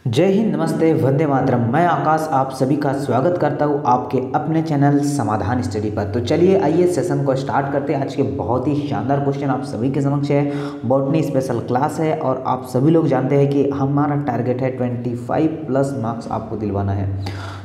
जय हिंद, नमस्ते, वंदे मातरम। मैं आकाश आप सभी का स्वागत करता हूँ आपके अपने चैनल समाधान स्टडी पर। तो चलिए आइए सेशन को स्टार्ट करते हैं। आज के बहुत ही शानदार क्वेश्चन आप सभी के समक्ष है। बॉटनी स्पेशल क्लास है और आप सभी लोग जानते हैं कि हमारा टारगेट है 25+ मार्क्स आपको दिलवाना है।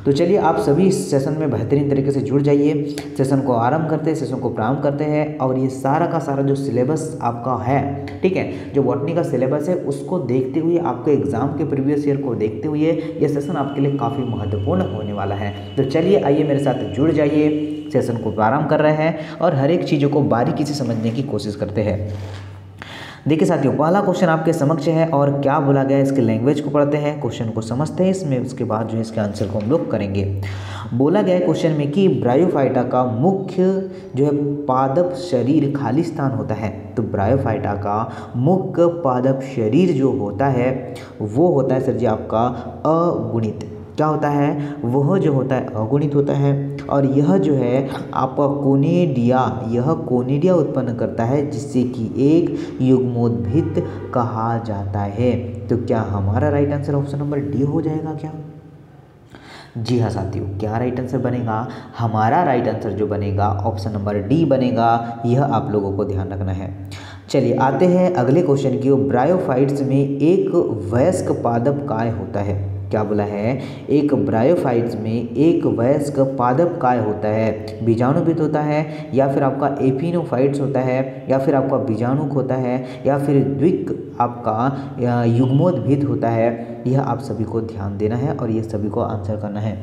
तो चलिए आप सभी इस सेशन में बेहतरीन तरीके से जुड़ जाइए। सेशन को आरंभ करते हैं, सेशन को प्रारंभ करते हैं। और ये सारा का सारा जो सिलेबस आपका है, ठीक है, जो बॉटनी का सिलेबस है उसको देखते हुए, आपके एग्जाम के प्रीवियस ईयर को देखते हुए ये सेशन आपके लिए काफ़ी महत्वपूर्ण होने वाला है। तो चलिए आइए मेरे साथ जुड़ जाइए। सेशन को प्रारंभ कर रहे हैं और हर एक चीज़ों को बारीकी से समझने की कोशिश करते हैं। देखिए साथियों, पहला क्वेश्चन आपके समक्ष है और क्या बोला गया है इसके लैंग्वेज को पढ़ते हैं, क्वेश्चन को समझते हैं इसमें, उसके बाद जो है इसके आंसर को हम लोग करेंगे। बोला गया है क्वेश्चन में कि ब्रायोफाइटा का मुख्य जो है पादप शरीर खाली स्थान होता है। तो ब्रायोफाइटा का मुख्य पादप शरीर जो होता है वो होता है सर जी आपका अगुणित। क्या होता है? वह जो होता है अगुणित होता है। और यह जो है आपका कोनिडिया उत्पन्न करता है, जिससे कि एक युग्मोद्भिद कहा जाता है। तो क्या हमारा right answer option number D हो जाएगा क्या? जी हाँ साथियों, क्या राइट आंसर बनेगा? हमारा राइट आंसर जो बनेगा ऑप्शन नंबर डी बनेगा। यह आप लोगों को ध्यान रखना है। चलिए आते हैं अगले क्वेश्चन की। ब्रायोफाइट्स में एक वयस्क पादप काय होता है। क्या बोला है? एक ब्रायोफाइट्स में एक वयस्क पादप काय होता है। बीजाणुविद होता है, या फिर आपका एपिनोफाइट्स होता है, या फिर आपका बीजाणुक होता है, या फिर द्विक आपका युग्मोद्भिद होता है। यह आप सभी को ध्यान देना है और ये सभी को आंसर करना है।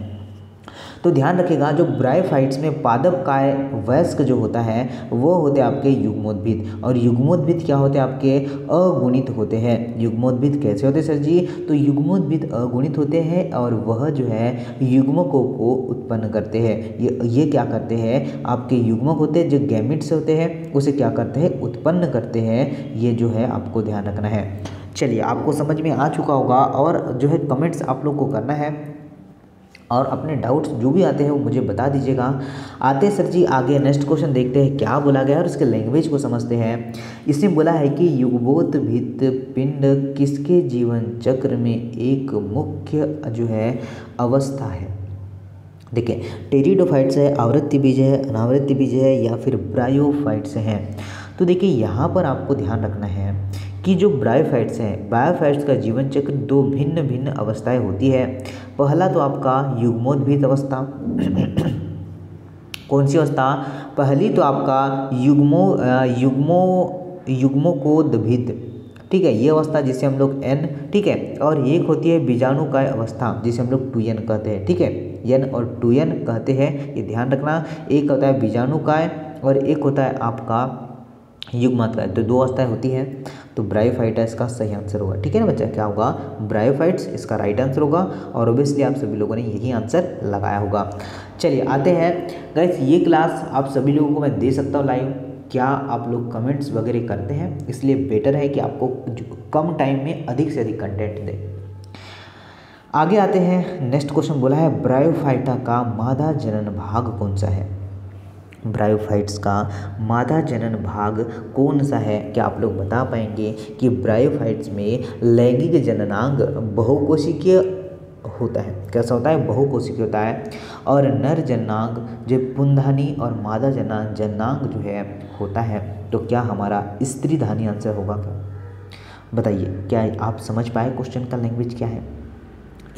तो ध्यान रखिएगा, जो ब्रायोफाइट्स में पादप काय वयस्क जो होता है वो होते हैं आपके युग्मोद्भिद। और युग्मोद्भिद क्या होते हैं? आपके अगुणित होते हैं। युग्मोद्भिद कैसे होते हैं सर जी? तो युग्मोद्भिद अगुणित होते हैं और वह जो है युग्मकों को उत्पन्न करते हैं। ये क्या करते हैं? आपके युग्मक होते हैं जो गैमेट्स होते हैं, उसे क्या करते हैं? उत्पन्न करते हैं। ये जो है आपको ध्यान रखना है। चलिए आपको समझ में आ चुका होगा और जो है कमेंट्स आप लोग को करना है और अपने डाउट्स जो भी आते हैं वो मुझे बता दीजिएगा। आते सर जी आगे नेक्स्ट क्वेश्चन देखते हैं क्या बोला गया और इसके लैंग्वेज को समझते हैं। इसमें बोला है कि युग्मोद्भिद पिंड किसके जीवन चक्र में एक मुख्य जो है अवस्था है। देखिए, टेरिडोफाइट्स है, आवृत्ति बीज है, अनावृत्ति बीज है, या फिर ब्रायोफाइट्स हैं। तो देखिए यहाँ पर आपको ध्यान रखना है कि जो ब्रायोफाइट्स हैं, ब्रायोफाइट्स का जीवन चक्र दो भिन्न भिन्न अवस्थाएं होती है। पहला तो आपका युग्मोद्भिद अवस्था। कौन सी अवस्था? पहली तो आपका युग्मकोद्भिद, ठीक है, ये अवस्था जिसे हम लोग एन, ठीक है, और एक होती है बीजाणुकाय अवस्था जिसे हम लोग 2n कहते हैं, ठीक है, एन और 2n कहते हैं, ये ध्यान रखना। एक होता है बीजाणुकाय और एक होता है आपका युग्मकाय। तो दो अवस्थाएं होती हैं। तो ब्रायोफाइटा इसका सही आंसर होगा, ठीक है ना बच्चा? क्या होगा? ब्रायोफाइट्स इसका राइट आंसर होगा और ऑब्वियसली आप सभी लोगों ने यही आंसर लगाया होगा। चलिए आते हैं गाइस, ये क्लास आप सभी लोगों को मैं दे सकता हूँ लाइव। क्या आप लोग कमेंट्स वगैरह करते हैं? इसलिए बेटर है कि आपको कम टाइम में अधिक से अधिक कंटेंट दें। आगे आते हैं, नेक्स्ट क्वेश्चन बोला है ब्रायोफाइटा का मादा जनन भाग कौन सा है। ब्रायोफाइट्स का मादा जनन भाग कौन सा है? क्या आप लोग बता पाएंगे कि ब्रायोफाइट्स में लैंगिक जननांग बहुकोशिकीय होता है। कैसा होता है? बहुकोशिकीय होता है। और नर जननांग जो पुंधानी और मादा जननांग जो है होता है। तो क्या हमारा स्त्रीधानी आंसर होगा क्या? बताइए, क्या आप समझ पाए क्वेश्चन का लैंग्वेज क्या है?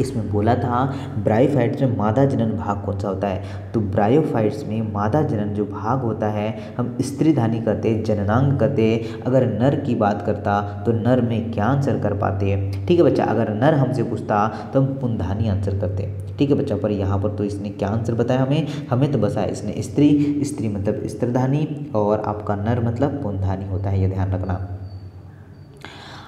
इसमें बोला था ब्रायोफाइट्स में मादा जनन भाग कौन सा होता है। तो ब्रायोफाइट्स में मादा जनन जो भाग होता है हम स्त्रीधानी करते, जननांग करते। अगर नर की बात करता तो नर में क्या आंसर कर पाते, ठीक है बच्चा? अगर नर हमसे पूछता तो हम पुंधानी आंसर करते, ठीक है बच्चा? पर यहाँ पर तो इसने क्या आंसर बताया हमें तो बताया इसने स्त्री मतलब स्त्रीधानी और आपका नर मतलब पुंधानी होता है, ये ध्यान रखना।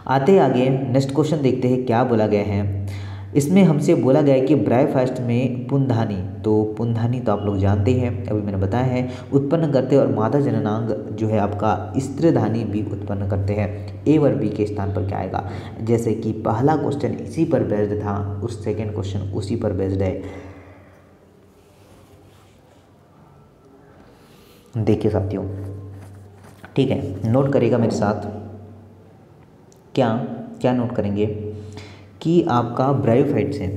आते आगे नेक्स्ट क्वेश्चन देखते हैं क्या बोला गया है। इसमें हमसे बोला गया है कि ब्रायोफाइट्स में पुंधानी, तो पुंधानी तो आप लोग जानते हैं, अभी मैंने बताया है, उत्पन्न करते हैं और मादा जननांग जो है आपका स्त्रीधानी भी उत्पन्न करते हैं। ए और बी के स्थान पर क्या आएगा? जैसे कि पहला क्वेश्चन इसी पर बेस्ड था, उस सेकेंड क्वेश्चन उसी पर बेस्ड है। देखिए साथियों, ठीक है, नोट करेगा मेरे साथ। क्या नोट करेंगे कि आपका ब्रायोफाइट्स है।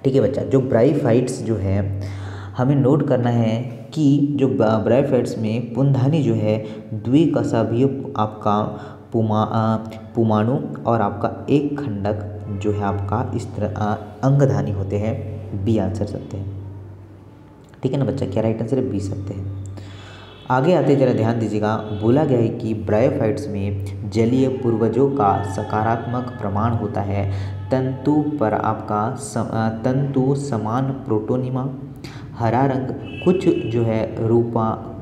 ठीक है बच्चा, जो ब्रायोफाइट्स जो है हमें नोट करना है कि जो ब्रायोफाइट्स में पुंधानी जो है द्विकशाभिय आपका पुमाणु और आपका एक खंडक जो है आपका इस तरह अंगधानी होते हैं। बी आंसर सकते हैं। ठीक है ना बच्चा, क्या राइट आंसर है? बी सकते हैं। आगे आते जरा ध्यान दीजिएगा, बोला गया है कि ब्रायोफाइट्स में जलीय पूर्वजों का सकारात्मक प्रमाण होता है। तंतु पर आपका तंतु समान प्रोटोनिमा, हरा रंग, कुछ जो है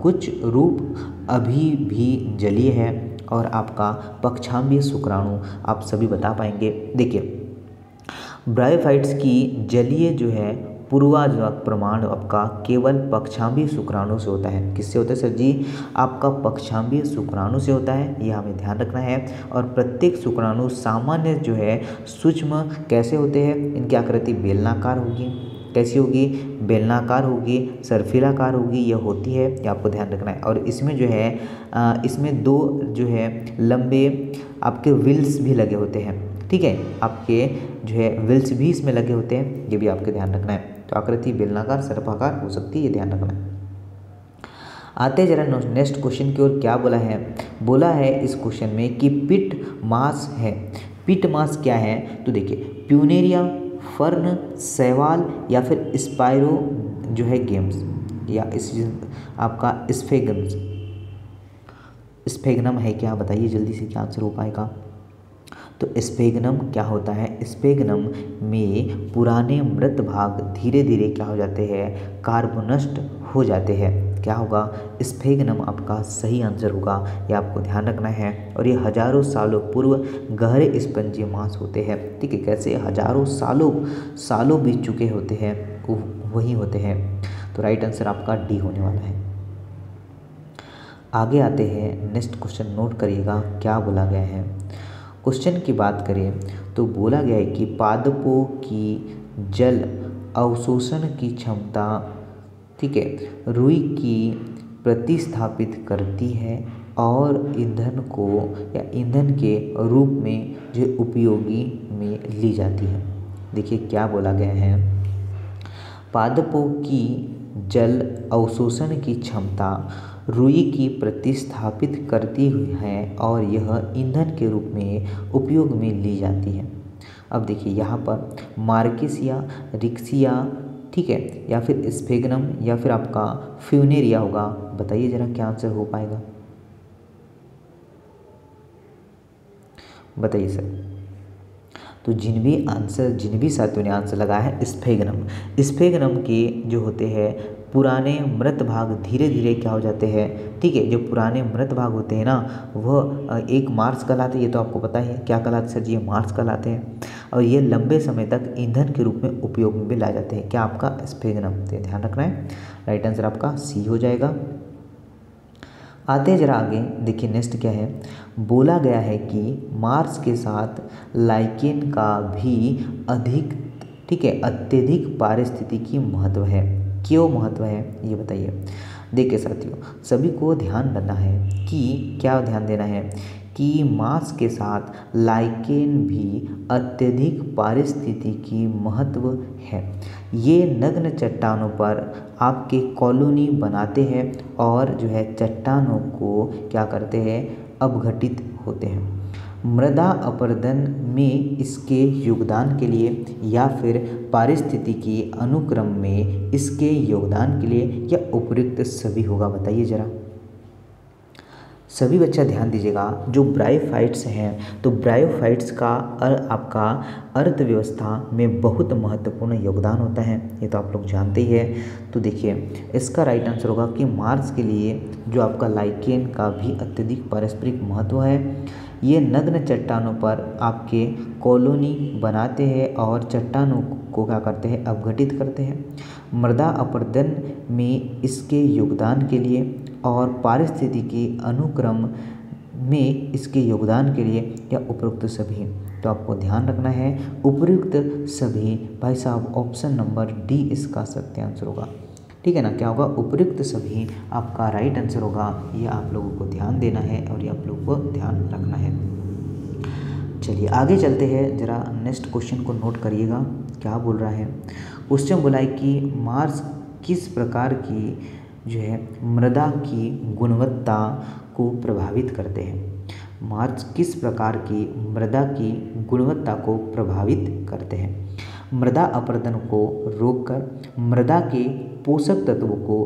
कुछ रूप अभी भी जलीय है और आपका पक्षाम्बीय शुक्राणु आप सभी बता पाएंगे। देखिए ब्रायोफाइट्स की जलीय जो है पूर्वाजनक प्रमाण आपका केवल पक्षाम्बीय शुक्राणु से होता है। किससे होता है सर जी? आपका पक्षाम्बीय शुक्राणु से होता है, यह हमें ध्यान रखना है। और प्रत्येक शुक्राणु सामान्य जो है सूक्ष्म कैसे होते हैं? इनकी आकृति बेलनाकार होगी। कैसी होगी? बेलनाकार होगी, सर्फिलाकार होगी, यह होती है, ये आपको ध्यान रखना है। और इसमें जो है इसमें दो जो है लंबे आपके व्हील्स भी लगे होते हैं। ठीक है, आपके जो है व्हील्स भी इसमें लगे होते हैं, ये भी आपके ध्यान रखना है। तो आकृति बेलनाकार सर्पाकार हो सकती है, ये ध्यान रखना है। आते जरा नेक्स्ट क्वेश्चन की ओर। क्या बोला है? बोला है इस क्वेश्चन में कि पिट मास है। पिट मास क्या है? तो देखिए प्यूनेरिया, फर्न, शैवाल या फिर स्पाइरो जो है गेम्स या इस आपका स्फेगनम है क्या? बताइए जल्दी से, क्या आंसर हो पाएगा? तो स्फेगनम क्या होता है? स्फेगनम में पुराने मृत भाग धीरे धीरे क्या हो जाते हैं? कार्बोनस्ट हो जाते हैं। क्या होगा? स्फेगनम आपका सही आंसर होगा, ये आपको ध्यान रखना है। और ये हजारों सालों पूर्व गहरे स्पंजी मांस होते हैं। ठीक है, कैसे? हजारों सालों बीत चुके होते हैं, वही होते हैं। तो राइट आंसर आपका डी होने वाला है। आगे आते हैं, नेक्स्ट क्वेश्चन नोट करिएगा क्या बोला गया है। क्वेश्चन की बात करें तो बोला गया है कि पादपों की जल अवशोषण की क्षमता, ठीक है, रुई की प्रतिस्थापित करती है और ईंधन को या ईंधन के रूप में जो उपयोगी में ली जाती है। देखिए क्या बोला गया है, पादपों की जल अवशोषण की क्षमता रुई की प्रतिस्थापित करती हुई है और यह ईंधन के रूप में उपयोग में ली जाती है। अब देखिए यहाँ पर मार्केसिया, रिक्सिया, ठीक है, या फिर स्फेगनम या फिर आपका फ्यूनेरिया होगा। बताइए जरा क्या आंसर हो पाएगा? बताइए सर। तो जिन भी साथियों ने आंसर लगाया है स्फेगनम के जो होते हैं पुराने मृत भाग धीरे धीरे क्या हो जाते हैं। ठीक है, जो पुराने मृत भाग होते हैं ना, वह एक मार्स कहलाते हैं। ये तो आपको पता है क्या कहलाते सर जी? ये मार्स कहलाते हैं। और ये लंबे समय तक ईंधन के रूप में उपयोग में भी लाए जाते हैं। क्या? आपका स्फेगनम। तो ध्यान रखना है, राइट आंसर आपका सी हो जाएगा। आते जरा आगे, देखिए नेक्स्ट क्या है। बोला गया है कि मार्स के साथ लाइकेन का भी अधिक, ठीक है, अत्यधिक पारिस्थितिकी महत्व है। क्यों महत्व है ये बताइए। देखिए साथियों, सभी को ध्यान देना है कि क्या ध्यान देना है कि मार्स के साथ लाइकेन भी अत्यधिक पारिस्थितिकी महत्व है। ये नग्न चट्टानों पर आपके कॉलोनी बनाते हैं और जो है चट्टानों को क्या करते हैं? अपघटित होते हैं। मृदा अपरदन में इसके योगदान के लिए या फिर पारिस्थितिकी अनुक्रम में इसके योगदान के लिए या उपयुक्त सभी होगा? बताइए जरा सभी बच्चा ध्यान दीजिएगा। जो ब्रायोफाइट्स हैं तो ब्रायोफाइट्स का आपका अर्थव्यवस्था में बहुत महत्वपूर्ण योगदान होता है, ये तो आप लोग जानते ही हैं। तो देखिए इसका राइट आंसर होगा कि मार्स के लिए जो आपका लाइकेन का भी अत्यधिक पारस्परिक महत्व है। ये नग्न चट्टानों पर आपके कॉलोनी बनाते हैं और चट्टानों को क्या करते हैं? अपघटित करते हैं। मृदा अपरदन में इसके योगदान के लिए और पारिस्थितिकी अनुक्रम में इसके योगदान के लिए या उपयुक्त सभी। तो आपको ध्यान रखना है उपयुक्त सभी। भाई साहब ऑप्शन नंबर डी इसका सत्य आंसर होगा। ठीक है ना, क्या होगा? उपयुक्त सभी आपका राइट आंसर होगा। ये आप लोगों को ध्यान देना है और ये आप लोगों को ध्यान रखना है। चलिए आगे चलते हैं, ज़रा नेक्स्ट क्वेश्चन को नोट करिएगा क्या बोल रहा है। क्वेश्चन बोला है कि मार्स किस प्रकार की जो है मृदा की गुणवत्ता को प्रभावित करते हैं। मार्स किस प्रकार की मृदा की गुणवत्ता को प्रभावित करते हैं। मृदा अपरदन को रोककर मृदा के पोषक तत्वों को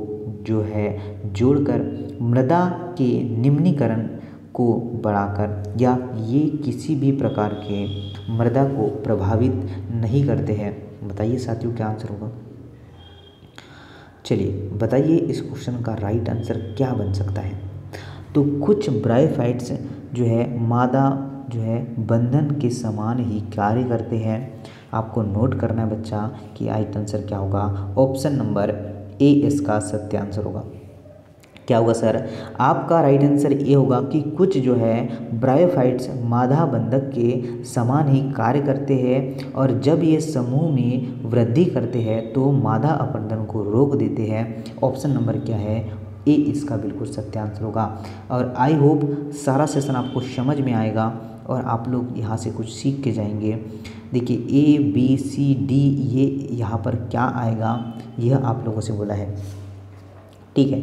जो है जोड़कर मृदा के निम्नीकरण को बढ़ाकर या ये किसी भी प्रकार के मृदा को प्रभावित नहीं करते हैं। बताइए साथियों क्या आंसर होगा। चलिए बताइए इस क्वेश्चन का राइट आंसर क्या बन सकता है। तो कुछ ब्रायोफाइट्स जो है मादा जो है बंधन के समान ही कार्य करते हैं। आपको नोट करना है बच्चा कि राइट आंसर क्या होगा। ऑप्शन नंबर ए इसका सत्य आंसर होगा। क्या होगा सर, आपका राइट आंसर ये होगा कि कुछ जो है ब्रायोफाइट्स मादा बंधक के समान ही कार्य करते हैं और जब ये समूह में वृद्धि करते हैं तो मादा अपरदन को रोक देते हैं। ऑप्शन नंबर क्या है, ए इसका बिल्कुल सत्य आंसर होगा। और आई होप सारा सेशन आपको समझ में आएगा और आप लोग यहाँ से कुछ सीख के जाएंगे। देखिए ए बी सी डी ये यहाँ पर क्या आएगा यह आप लोगों से बोला है, ठीक है।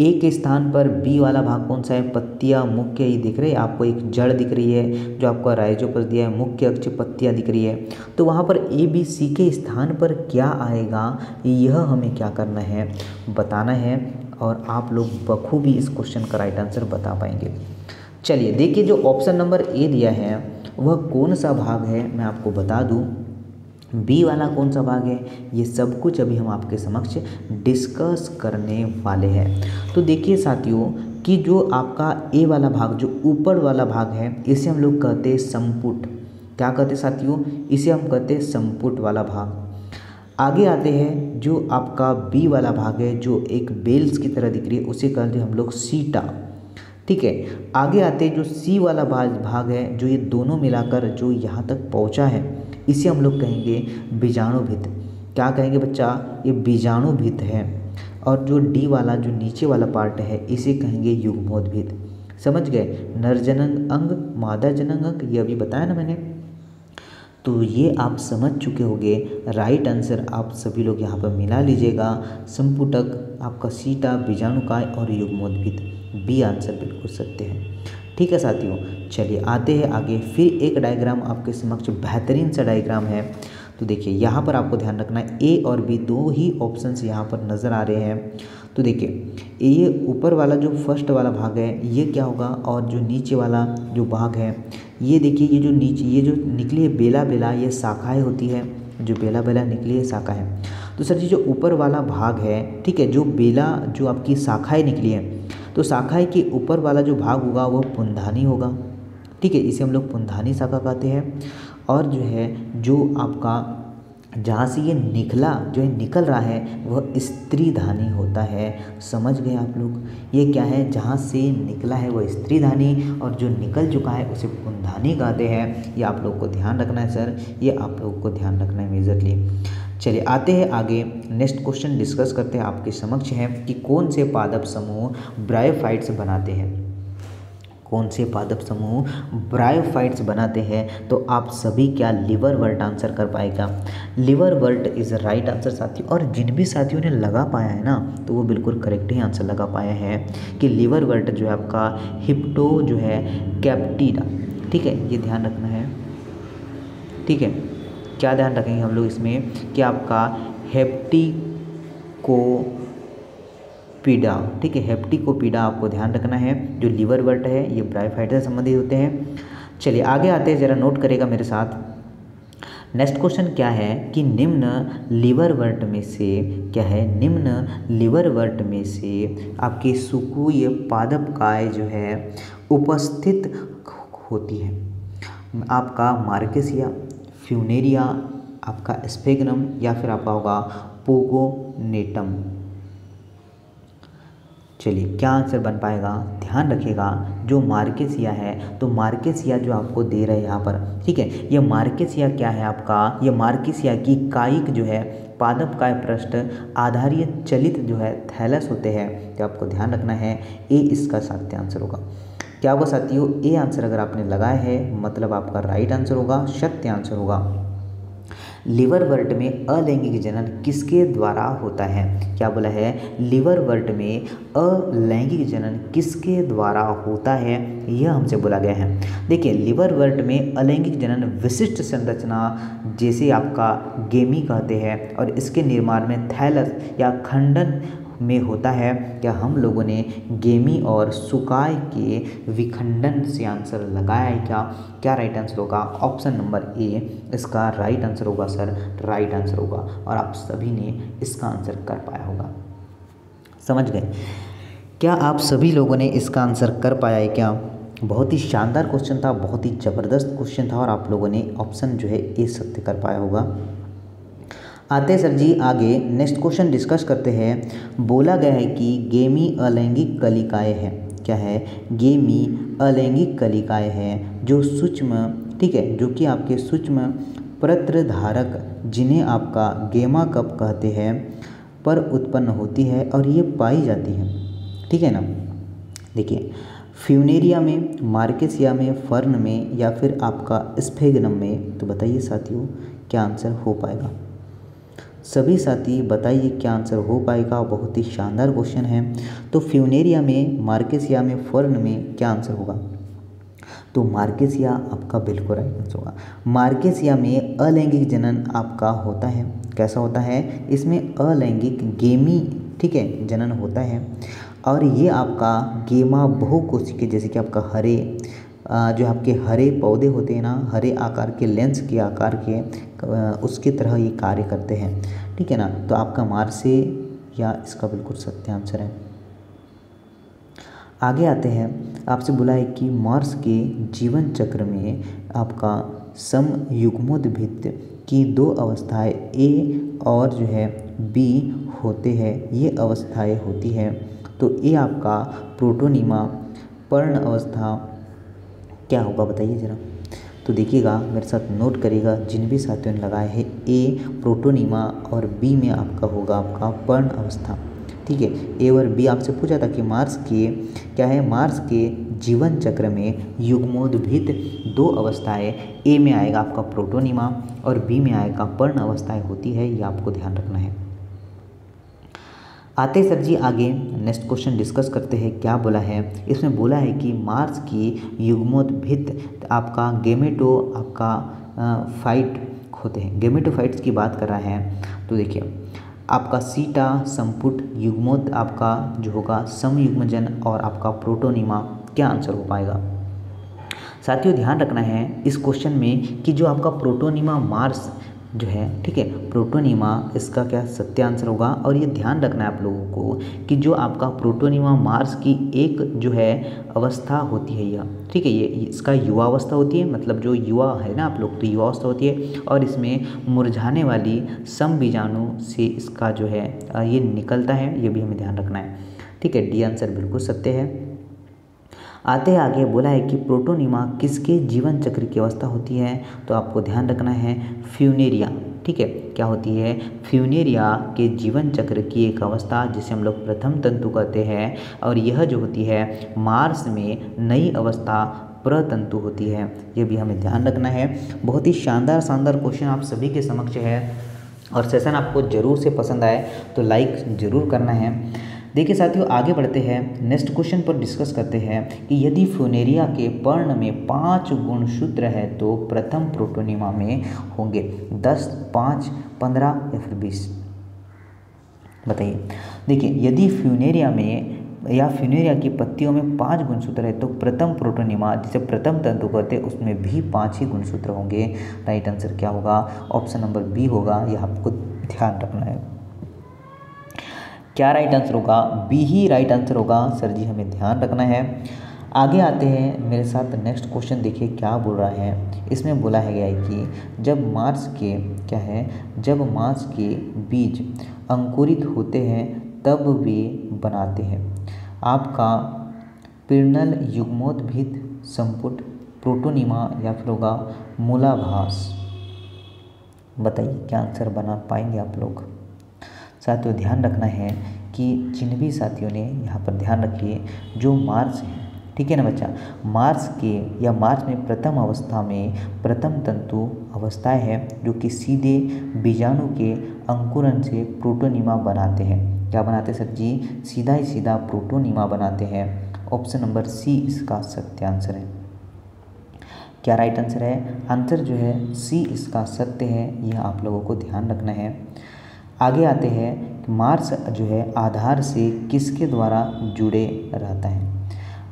ए के स्थान पर बी वाला भाग कौन सा है, पत्तियां मुख्य, ये दिख रही है आपको, एक जड़ दिख रही है जो आपका राइजोपस दिया है, मुख्य अक्ष पत्तियां दिख रही है। तो वहाँ पर ए बी सी के स्थान पर क्या आएगा यह हमें क्या करना है, बताना है और आप लोग बखूबी इस क्वेश्चन का राइट आंसर बता पाएंगे। चलिए देखिए जो ऑप्शन नंबर ए दिया है वह कौन सा भाग है मैं आपको बता दूँ। बी वाला कौन सा भाग है, ये सब कुछ अभी हम आपके समक्ष डिस्कस करने वाले हैं। तो देखिए साथियों कि जो आपका ए वाला भाग जो ऊपर वाला भाग है इसे हम लोग कहते हैं संपुट। क्या कहते हैं साथियों, इसे हम कहते हैं संपुट वाला भाग। आगे आते हैं जो आपका बी वाला भाग है जो एक बेल्स की तरह दिख रही है उसे कहते हैं हम लोग सीटा, ठीक है। आगे आते हैं जो सी वाला भाग है जो ये दोनों मिलाकर जो यहाँ तक पहुँचा है इसे हम लोग कहेंगे बीजाणुभित। क्या कहेंगे बच्चा, ये बीजाणुभित है। और जो डी वाला जो नीचे वाला पार्ट है इसे कहेंगे युग्मोद्भिद। समझ गए, नरजनन अंग मादा जनन अंग ये अभी बताया ना मैंने। तो ये आप समझ चुके होंगे। राइट आंसर आप सभी लोग यहाँ पर मिला लीजिएगा, संपुटक आपका सीटा बीजाणुकाय और युग्मोद्भिद। बी आंसर बिल्कुल सत्य है, ठीक है साथियों। चलिए आते हैं आगे, फिर एक डायग्राम आपके समक्ष बेहतरीन सा डायग्राम है। तो देखिए यहाँ पर आपको ध्यान रखना है ए और बी दो ही ऑप्शंस यहाँ पर नज़र आ रहे हैं। तो देखिए ये ऊपर वाला जो फर्स्ट वाला भाग है ये क्या होगा और जो नीचे वाला जो भाग है ये देखिए ये जो नीचे ये जो निकली है बेला बेला ये शाखाएँ होती है, जो बेला बेला निकली है शाखा है। तो सर जी जो ऊपर वाला भाग है, ठीक है, जो बेला जो आपकी शाखाएँ निकली है तो शाखाएँ के ऊपर वाला जो भाग होगा वह पुंधानी होगा, ठीक है, इसे हम लोग पुंधानी शाखा कहते हैं। और जो है जो आपका जहाँ से ये निकला जो है निकल रहा है वह स्त्रीधानी होता है। समझ गए आप लोग, ये क्या है, जहाँ से निकला है वह स्त्रीधानी और जो निकल चुका है उसे पुंधानी कहते हैं। ये आप लोग को ध्यान रखना है सर, ये आप लोगों को ध्यान रखना है मेजरली। चलिए आते हैं आगे, नेक्स्ट क्वेश्चन डिस्कस करते हैं आपके समक्ष है कि कौन से पादप समूह ब्रायोफाइट्स बनाते हैं। कौन से पादप समूह ब्रायोफाइट्स बनाते हैं। तो आप सभी क्या लिवरवर्ट आंसर कर पाएगा। लिवरवर्ट इज़ राइट आंसर साथियों। और जिन भी साथियों ने लगा पाया है ना तो वो बिल्कुल करेक्ट ही आंसर लगा पाया है कि लिवरवर्ट जो है आपका हिप्टो जो है कैप्टिडा, ठीक है, ये ध्यान रखना है, ठीक है। क्या ध्यान रखेंगे हम लोग इसमें कि आपका हेप्टिकोपीडा, ठीक है, हेप्टिकोपीडा आपको ध्यान रखना है। जो लिवरवर्ट है ये ब्रायोफाइट से संबंधित होते हैं। चलिए आगे आते हैं, ज़रा नोट करेगा मेरे साथ। नेक्स्ट क्वेश्चन क्या है कि निम्न लिवरवर्ट में से क्या है, निम्न लिवरवर्ट में से आपके सुकुय पादपकाय जो है उपस्थित होती है। आपका मार्केसिया, फ्यूनेरिया, आपका स्फेग्नम या फिर आपका होगा पोगोनेटम। चलिए क्या आंसर बन पाएगा, ध्यान रखिएगा। जो मार्केसिया है तो मार्केसिया जो आपको दे रहे हैं यहाँ पर, ठीक है, ये मार्केसिया क्या है आपका, ये मार्केसिया की कायिक जो है पादपकाय पृष्ठ आधारीय चलित जो है थैलस होते हैं। तो आपको ध्यान रखना है, ए इसका सत्य आंसर होगा। क्या होगा साथियों, ए आंसर अगर आपने लगाया है मतलब आपका राइट आंसर होगा, सत्य आंसर होगा। लिवरवर्ट में अलैंगिक जनन किसके द्वारा होता है? क्या बोला है, लिवरवर्ट में अलैंगिक जनन किसके द्वारा होता है, यह हमसे बोला गया है। देखिए लिवरवर्ट में अलैंगिक जनन विशिष्ट संरचना जैसे आपका गेमी कहते हैं और इसके निर्माण में थैलस या खंडन में होता है। क्या हम लोगों ने गेमी और सुकाय के विखंडन से आंसर लगाया है क्या? क्या राइट आंसर होगा? ऑप्शन नंबर ए इसका राइट आंसर होगा सर, राइट आंसर होगा। और आप सभी ने इसका आंसर कर पाया होगा। समझ गए? क्या आप सभी लोगों ने इसका आंसर कर पाया है क्या? बहुत ही शानदार क्वेश्चन था, बहुत ही ज़बरदस्त क्वेश्चन था और आप लोगों ने ऑप्शन जो है ए सत्य कर पाया होगा। आते हैं सर जी आगे, नेक्स्ट क्वेश्चन डिस्कस करते हैं। बोला गया है कि गेमी अलैंगिक कलिकाएँ हैं। क्या है? गेमी अलैंगिक कलिकाएँ हैं जो सूक्ष्म, ठीक है, जो कि आपके सूक्ष्म प्रत्रधारक जिन्हें आपका गेमा कप कहते हैं पर उत्पन्न होती है और ये पाई जाती है, ठीक है ना। देखिए फ्यूनेरिया में, मार्केसिया में, फर्न में या फिर आपका स्फेगनम में, तो बताइए साथियों क्या आंसर हो पाएगा? सभी साथी बताइए क्या आंसर हो पाएगा। बहुत ही शानदार क्वेश्चन है। तो फ्यूनेरिया में, मार्केसिया में, फर्न में क्या आंसर होगा? तो मार्केसिया आपका बिल्कुल राइट आंसर होगा। मार्केसिया में अलैंगिक जनन आपका होता है। कैसा होता है? इसमें अलैंगिक गेमी, ठीक है, जनन होता है और ये आपका गेमा बहुकोशिकीय जैसे कि आपका हरे जो आपके हरे पौधे होते हैं ना, हरे आकार के लेंस के आकार के उसकी तरह ये कार्य करते हैं, ठीक है ना। तो आपका मार्से या इसका बिल्कुल सत्य आंसर है। आगे आते हैं, आपसे बोला है कि मार्स के जीवन चक्र में आपका समयुग्मोद्भिद की दो अवस्थाएं ए और जो है बी होते हैं, ये अवस्थाएं होती हैं। तो ए आपका प्रोटोनिमा पर्ण अवस्था क्या होगा बताइए ज़रा। तो देखिएगा मेरे साथ नोट करिएगा, जिन भी साथियों ने लगाए हैं ए प्रोटोनिमा और बी में आपका होगा आपका पर्ण अवस्था, ठीक है। ए और बी आपसे पूछा था कि मार्स के क्या है, मार्स के जीवन चक्र में युग्मोद्भिद दो अवस्थाएं, ए में आएगा आपका प्रोटोनिमा और बी में आएगा पर्ण अवस्थाएं होती है, ये आपको ध्यान रखना है। आते सर जी आगे, नेक्स्ट क्वेश्चन डिस्कस करते हैं। क्या बोला है? इसमें बोला है कि मार्स की युग्मोद्भिद आपका गेमेटो आपका फाइट होते हैं। गेमेटोफाइट्स की बात कर रहा है। तो देखिए आपका सीटा संपुट युग्मोद आपका जो होगा समयुग्मजन और आपका प्रोटोनिमा, क्या आंसर हो पाएगा? साथियों ध्यान रखना है इस क्वेश्चन में कि जो आपका प्रोटोनिमा मार्स जो है, ठीक है, प्रोटोनिमा इसका क्या सत्य आंसर होगा। और ये ध्यान रखना है आप लोगों को कि जो आपका प्रोटोनिमा मार्स की एक जो है अवस्था होती है यह, ठीक है, ये इसका युवा अवस्था होती है, मतलब जो युवा है ना आप लोग, तो युवा अवस्था होती है और इसमें मुरझाने वाली समबीजाणु से इसका जो है ये निकलता है, ये भी हमें ध्यान रखना है, ठीक है। डी आंसर बिल्कुल सत्य है। आते हैं आगे, बोला है कि प्रोटोनिमा किसके जीवन चक्र की अवस्था होती है? तो आपको ध्यान रखना है फ्यूनेरिया, ठीक है, क्या होती है? फ्यूनेरिया के जीवन चक्र की एक अवस्था जिसे हम लोग प्रथम तंतु कहते हैं और यह जो होती है मार्स में नई अवस्था प्रतंतु होती है, ये भी हमें ध्यान रखना है। बहुत ही शानदार क्वेश्चन आप सभी के समक्ष है और सेशन आपको ज़रूर से पसंद आए तो लाइक ज़रूर करना है। देखिए साथियों आगे बढ़ते हैं, नेक्स्ट क्वेश्चन पर डिस्कस करते हैं कि यदि फ्यूनेरिया के पर्ण में 5 गुणसूत्र है तो प्रथम प्रोटोनिमा में होंगे 10, 5, 15 या फिर 20? बताइए। देखिए यदि फ्यूनेरिया में या फ्यूनेरिया की पत्तियों में 5 गुणसूत्र है तो प्रथम प्रोटोनिमा जिसे प्रथम तंतु कहते हैं उसमें भी 5 ही गुणसूत्र होंगे। राइट आंसर क्या होगा? ऑप्शन नंबर बी होगा, यह आपको ध्यान रखना है। क्या राइट आंसर होगा? बी ही राइट आंसर होगा सर जी, हमें ध्यान रखना है। आगे आते हैं मेरे साथ, नेक्स्ट क्वेश्चन देखिए क्या बोल रहा है। इसमें बोला है गया है कि जब मार्स के क्या है, जब मार्स के बीज अंकुरित होते हैं तब वे बनाते हैं आपका पिर्नल युग्मोद्भिद संपुट प्रोटोनिमा या फिर होगा मूलाभास। बताइए क्या आंसर बना पाएंगे आप लोग? साथियों ध्यान रखना है कि जिन भी साथियों ने यहाँ पर ध्यान रखिए जो मार्स है, ठीक है ना बच्चा। मार्स में प्रथम अवस्था में प्रथम तंतु अवस्थाएं हैं जो कि सीधे बीजाणु के अंकुरन से प्रोटोनिमा बनाते हैं। क्या बनाते हैं सर जी? सीधा ही सीधा प्रोटोनिमा बनाते हैं। ऑप्शन नंबर सी इसका सत्य आंसर है। क्या राइट आंसर है? आंसर जो है सी इसका सत्य है, यह आप लोगों को ध्यान रखना है। आगे आते हैं, मार्स जो है आधार से किसके द्वारा जुड़े रहता है?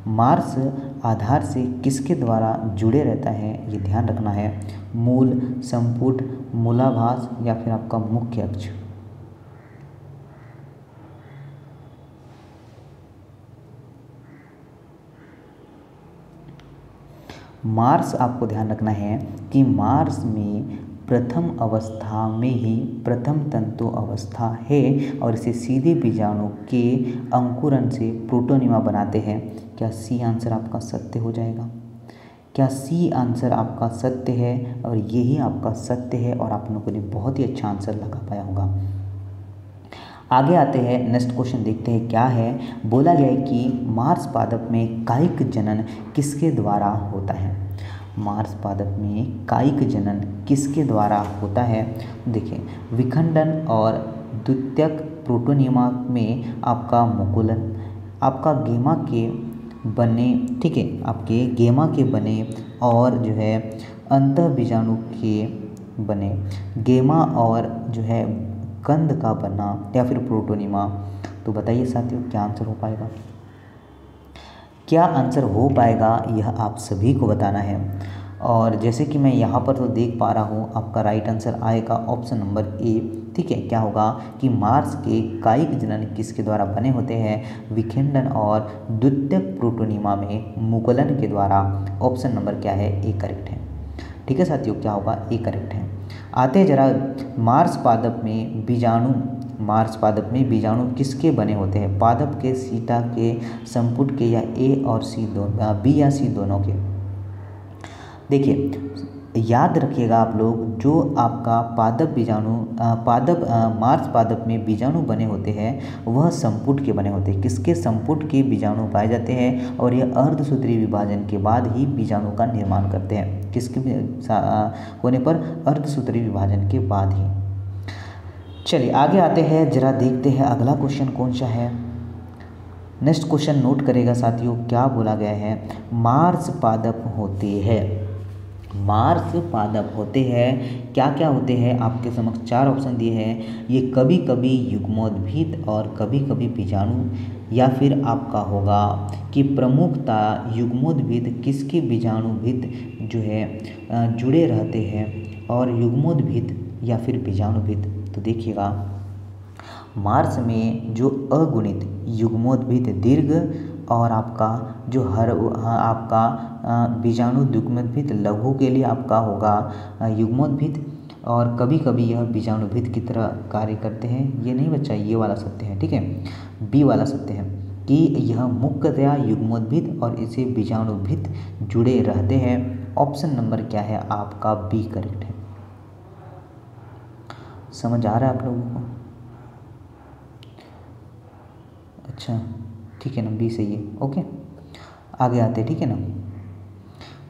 मार्स आधार से किसके द्वारा जुड़े रहता है, ये ध्यान रखना है। मूल, संपुट, मूलाभास या फिर आपका मुख्य अक्ष। मार्स आपको ध्यान रखना है कि मार्स में प्रथम अवस्था में ही प्रथम तंतु अवस्था है और इसे सीधे बीजाणु के अंकुरन से प्रोटोनिमा बनाते हैं। क्या सी आंसर आपका सत्य हो जाएगा? क्या सी आंसर आपका सत्य है? और यही आपका सत्य है और आप लोगों ने बहुत ही अच्छा आंसर लगा पाया होगा। आगे आते हैं, नेक्स्ट क्वेश्चन देखते हैं क्या है। बोला गया है कि मार्स पादप में कायिक जनन किसके द्वारा होता है? मार्स पादप में कायिक जनन किसके द्वारा होता है? देखिए, विखंडन और द्वितीयक प्रोटोनिमा में आपका मुकुलन, आपका गेमा के बने, ठीक है, आपके गेमा के बने और जो है अंतः बीजाणु के बने, गेमा और जो है कंद का बना या फिर प्रोटोनिमा। तो बताइए साथियों, क्या आंसर हो पाएगा? क्या आंसर हो पाएगा, यह आप सभी को बताना है। और जैसे कि मैं यहाँ पर तो देख पा रहा हूँ, आपका राइट आंसर आएगा ऑप्शन नंबर ए। ठीक है, क्या होगा कि मार्स के कायिक जनन किसके द्वारा बने होते हैं? विखंडन और द्वितीयक प्रोटोनिमा में मुकुलन के द्वारा। ऑप्शन नंबर क्या है? ए करेक्ट है। ठीक है साथियों, क्या होगा? ए करेक्ट है। आते हैं जरा, मार्स पादप में बीजाणु किसके बने होते हैं? पादप के, सीटा के, संपुट के या ए और सी दोनों, बी या सी दोनों के? देखिए, याद रखिएगा आप लोग, जो आपका मार्स पादप में बीजाणु बने होते हैं वह संपुट के बने होते हैं। किसके? संपुट के बीजाणु पाए जाते हैं और यह अर्धसूत्रीय विभाजन के बाद ही बीजाणु का निर्माण करते हैं। किसके होने पर? अर्धसूत्रीय विभाजन के बाद ही। चलिए आगे आते हैं, जरा देखते हैं अगला क्वेश्चन कौन सा है। नेक्स्ट क्वेश्चन नोट करेगा साथियों, क्या बोला गया है? मार्स पादप होते हैं, मार्स पादप होते हैं, क्या क्या होते हैं? आपके समक्ष 4 ऑप्शन दिए हैं। ये कभी कभी युग्मोद्भिद और कभी कभी बीजाणु, या फिर आपका होगा कि प्रमुखता युग्मोद्भिद किसके बीजाणुभिद जो है जुड़े रहते हैं, और युग्मोद्भिद या फिर बीजाणुभिद। तो देखिएगा, मार्स में जो अगुणित युग्मोद्भिद दीर्घ और आपका जो आपका बीजाणु युग्मोद्भिद लघु के लिए आपका होगा युग्मोद्भिद, और कभी कभी यह बीजाणुभिद की तरह कार्य करते हैं। ये नहीं बच्चा, ये वाला सत्य है। ठीक है, बी वाला सत्य है कि यह मुख्यतया युग्मोद्भिद और इसे बीजाणुभिद जुड़े रहते हैं। ऑप्शन नंबर क्या है आपका? बी करेक्ट है। समझ आ रहा है आप लोगों को? अच्छा, ठीक है ना, बी सही है। ओके, आगे आते हैं। ठीक है ना,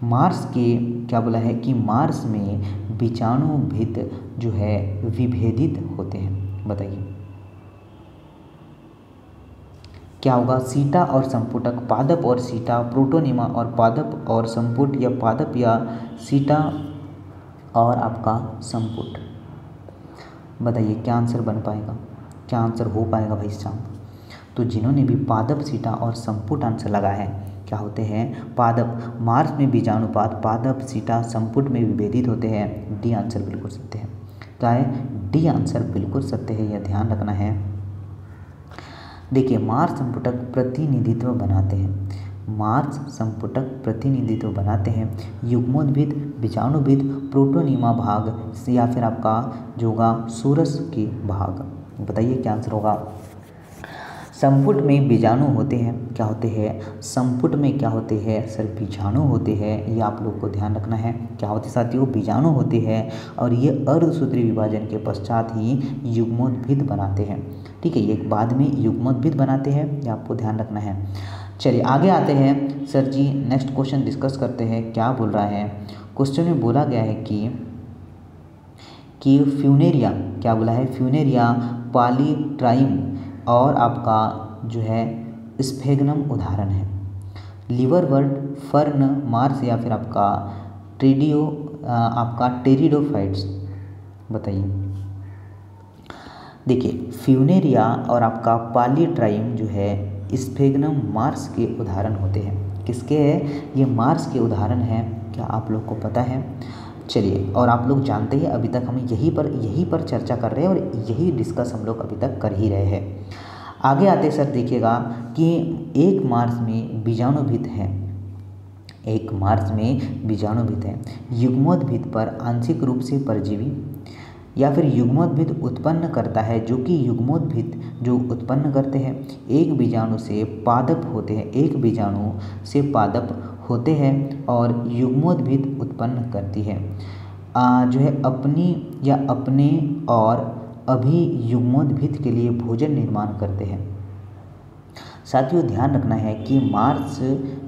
मार्स के क्या बोला है कि मार्स में बीजाणुभिद जो है विभेदित होते हैं। बताइए क्या होगा? सीटा और संपुटक, पादप और सीटा, प्रोटोनिमा और पादप और संपुट, या पादप या सीटा और आपका संपुट। बताइए क्या आंसर बन पाएगा? क्या आंसर हो पाएगा भाई साहब? तो जिन्होंने भी पादप, सीटा और संपुट आंसर लगा है, क्या होते हैं? पादप। मार्स में बीजाणुपाद पादप, सीटा, संपुट में विभेदित होते हैं। डी आंसर बिल्कुल सत्य है। क्या है? डी आंसर बिल्कुल सत्य है, यह ध्यान रखना है। देखिए, मार्स संपुटक प्रतिनिधित्व बनाते हैं, मार्स संपुटक प्रतिनिधित्व बनाते हैं युग्मोद्भिद, बीजाणुभिद, प्रोटोनिमा भाग, या फिर आपका जो होगा सोरस के भाग। बताइए क्या आंसर होगा? संपुट में बीजाणु होते हैं, क्या होते हैं? संपुट में क्या होते हैं सर? बीजाणु होते हैं। ये आप लोग को ध्यान रखना है। क्या होते साथियों? बीजाणु होते हैं, और ये अर्धसूत्रीय विभाजन के पश्चात ही युग्मोद्भिद बनाते हैं। ठीक है, ये बाद में युग्मोद्भिद बनाते हैं, ये आपको ध्यान रखना है। चलिए आगे आते हैं सर जी, नेक्स्ट क्वेश्चन डिस्कस करते हैं। क्या बोल रहा है क्वेश्चन में, बोला गया है कि फ्यूनेरिया, क्या बोला है, फ्यूनेरिया पॉलीट्राइम और आपका जो है स्फेगनम उदाहरण है। लिवरवर्ट, फर्न, मार्स या फिर आपका टेरिडोफाइट्स, बताइए। देखिए फ्यूनेरिया और आपका पॉलीट्राइम जो है स्फेगनम मार्स के उदाहरण होते हैं। किसके हैं ये? मार्स के उदाहरण हैं। क्या आप लोग को पता है? चलिए, और आप लोग जानते हैं अभी तक हम यही पर चर्चा कर रहे हैं और यही डिस्कस हम लोग अभी तक कर ही रहे हैं। आगे आते सर देखिएगा कि एक मार्स में बीजाणुभित है, एक मार्स में बीजाणुभित है, युग्मोद्भिद पर आंशिक रूप से परजीवी या फिर युग्मोद्भिद उत्पन्न करता है, जो कि युग्मोद्भिद जो उत्पन्न करते हैं एक बीजाणु से पादप होते हैं, एक बीजाणु से पादप होते हैं और युग्मोद्भिद उत्पन्न करती है जो है अपनी या अपने और अभी युग्मोद्भिद के लिए भोजन निर्माण करते हैं। साथियों ध्यान रखना है कि मार्स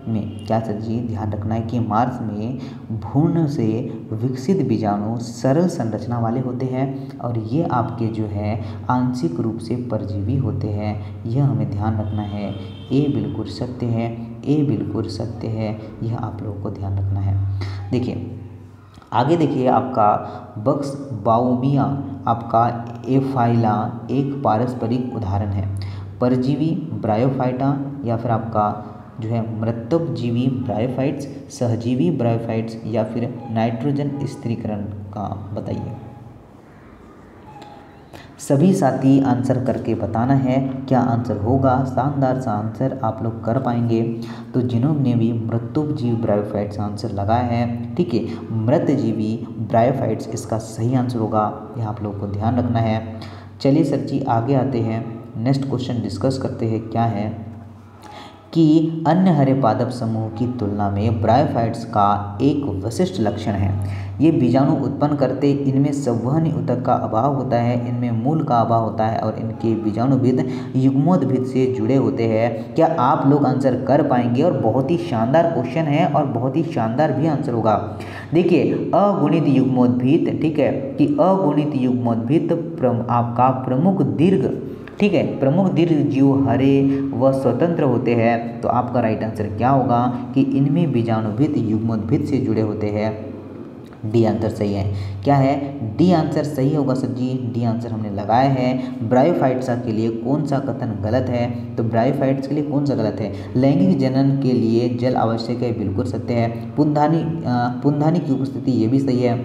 में, क्या सर जी, ध्यान रखना है कि मार्स में भ्रूण से विकसित बीजाणु सरल संरचना वाले होते हैं और ये आपके जो है आंशिक रूप से परजीवी होते हैं। यह हमें ध्यान रखना है। ये बिल्कुल सत्य है, ये बिल्कुल सत्य है, यह आप लोगों को ध्यान रखना है। देखिए आगे देखिए, आपका बक्स बाउमिया आपका एफाइला एक पारस्परिक उदाहरण है। परजीवी ब्रायोफाइटा या फिर आपका जो है मृतकजीवी ब्रायोफाइट्स, सहजीवी ब्रायोफाइट्स या फिर नाइट्रोजन स्थिरीकरण का, बताइए। सभी साथी आंसर करके बताना है क्या आंसर होगा। शानदार सा आंसर आप लोग कर पाएंगे। तो जिन्होंने भी मृतकजीवी ब्रायोफाइट्स आंसर लगाया है, ठीक है, मृतजीवी ब्रायोफाइट्स इसका सही आंसर होगा, यह आप लोग को ध्यान रखना है। चलिए सर जी आगे आते हैं, नेक्स्ट क्वेश्चन डिस्कस करते हैं। क्या है कि अन्य हरे पादप समूह की तुलना में ब्रायोफाइट्स का एक विशिष्ट लक्षण है, ये बीजाणु उत्पन्न करते, इनमें संवहनी ऊतक का अभाव होता है, इनमें मूल का अभाव होता है और इनके बीजाणुभिद युग्मोद्भिद से जुड़े होते हैं। क्या आप लोग आंसर कर पाएंगे? और बहुत ही शानदार क्वेश्चन है और बहुत ही शानदार भी आंसर होगा। देखिए अगुणित युग्मोद्भिद, ठीक है, कि अगुणित युग्मोद्भिद आपका प्रमुख दीर्घ, ठीक है, प्रमुख दीर्घ जीव हरे व स्वतंत्र होते हैं। तो आपका राइट आंसर क्या होगा कि इनमें बीजाणुभिद युग्मोद्भिद से जुड़े होते हैं। डी आंसर सही है। क्या है? डी आंसर सही होगा सर जी, डी आंसर हमने लगाया है। ब्रायोफाइट्स के लिए कौन सा कथन गलत है? तो ब्रायोफाइट्स के लिए कौन सा गलत है? लैंगिक जनन के लिए जल आवश्यक है, बिल्कुल सत्य है। पुंधानी की उपस्थिति, ये भी सही है।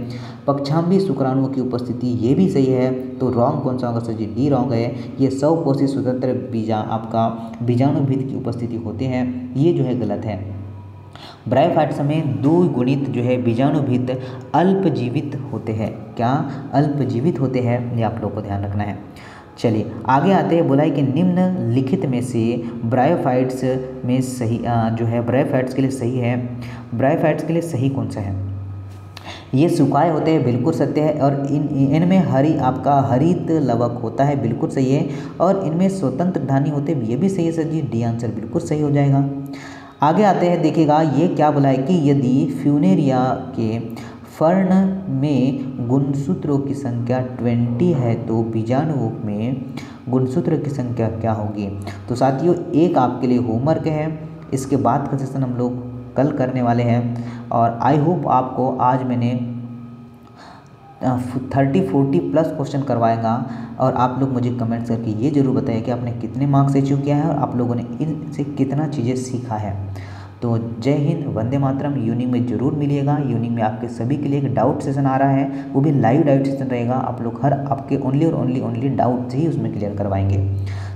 पक्षाम्बी शुक्राणुओं की उपस्थिति, ये भी सही है। तो रॉन्ग कौन सा होगा सर जी? डी रॉन्ग है। ये स्वकोषी स्वतंत्र आपका बीजाणुभिद की उपस्थिति होते हैं, ये जो है गलत है। ब्रायोफाइट्स में द्विगुणित जो है बीजाणुभिद अल्पजीवित होते हैं। क्या अल्पजीवित होते हैं? ये आप लोग को ध्यान रखना है। चलिए आगे आते हैं। बोला है कि निम्नलिखित में से ब्रायोफाइट्स में सही जो है ब्रायोफाइट्स के लिए सही है, ब्रायोफाइट्स के लिए सही कौन सा है? ये सुखाए होते हैं, बिल्कुल सत्य है। और इनमें आपका हरित लवक होता है, बिल्कुल सही है। और इनमें स्वतंत्र धानी होते हैं, ये भी सही है सर जी, डी आंसर बिल्कुल सही हो जाएगा। आगे आते हैं, देखिएगा ये क्या बोला है कि यदि फ्यूनेरिया के फर्न में गुणसूत्रों की संख्या 20 है तो बीजाणुओं में गुणसूत्र की संख्या क्या होगी? तो साथियों एक आपके लिए होमवर्क है, इसके बाद का सेशन हम लोग कल करने वाले हैं। और आई होप आपको आज मैंने 30-40 प्लस क्वेश्चन करवाएगा और आप लोग मुझे कमेंट्स करके ये जरूर बताइए कि आपने कितने मार्क्स अचीव किया है और आप लोगों ने इनसे कितना चीज़ें सीखा है। तो जय हिंद, वंदे मातरम। यूनिक में जरूर मिलिएगा। यूनिक में आपके सभी के लिए एक डाउट सेशन आ रहा है, वो भी लाइव डाउट सेशन रहेगा। आप लोग हर आपके ओनली और ओनली डाउट ही उसमें क्लियर करवाएंगे।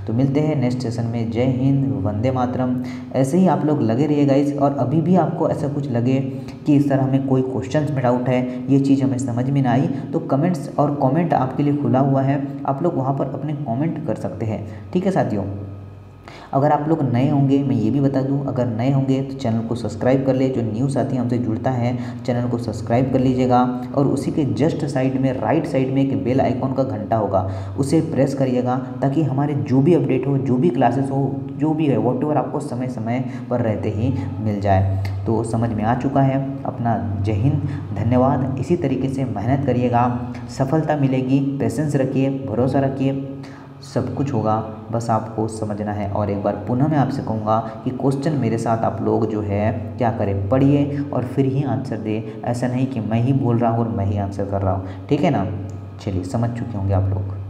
तो मिलते हैं नेक्स्ट सेशन में। जय हिंद, वंदे मातरम। ऐसे ही आप लोग लगे रहिए गाइस। और अभी भी आपको ऐसा कुछ लगे कि इस तरह हमें कोई क्वेश्चंस में डाउट है, ये चीज़ हमें समझ में ना आई, तो कमेंट्स और कमेंट आपके लिए खुला हुआ है, आप लोग वहाँ पर अपने कमेंट कर सकते हैं। ठीक है साथियों। अगर आप लोग नए होंगे, मैं ये भी बता दूं, अगर नए होंगे तो चैनल को सब्सक्राइब कर ले। जो न्यू साथी हमसे जुड़ता है चैनल को सब्सक्राइब कर लीजिएगा और उसी के जस्ट साइड में राइट साइड में एक बेल आइकॉन का घंटा होगा, उसे प्रेस करिएगा ताकि हमारे जो भी अपडेट हो, जो भी क्लासेस हो, जो भी है वॉटएवर आपको समय समय पर रहते ही मिल जाए। तो समझ में आ चुका है। अपना जय हिंद, धन्यवाद। इसी तरीके से मेहनत करिएगा, सफलता मिलेगी। पेशेंस रखिए, भरोसा रखिए, सब कुछ होगा। बस आपको समझना है। और एक बार पुनः मैं आपसे कहूँगा कि क्वेश्चन मेरे साथ आप लोग जो है क्या करें, पढ़िए और फिर ही आंसर दें। ऐसा नहीं कि मैं ही बोल रहा हूँ और मैं ही आंसर कर रहा हूँ, ठीक है ना। चलिए, समझ चुके होंगे आप लोग।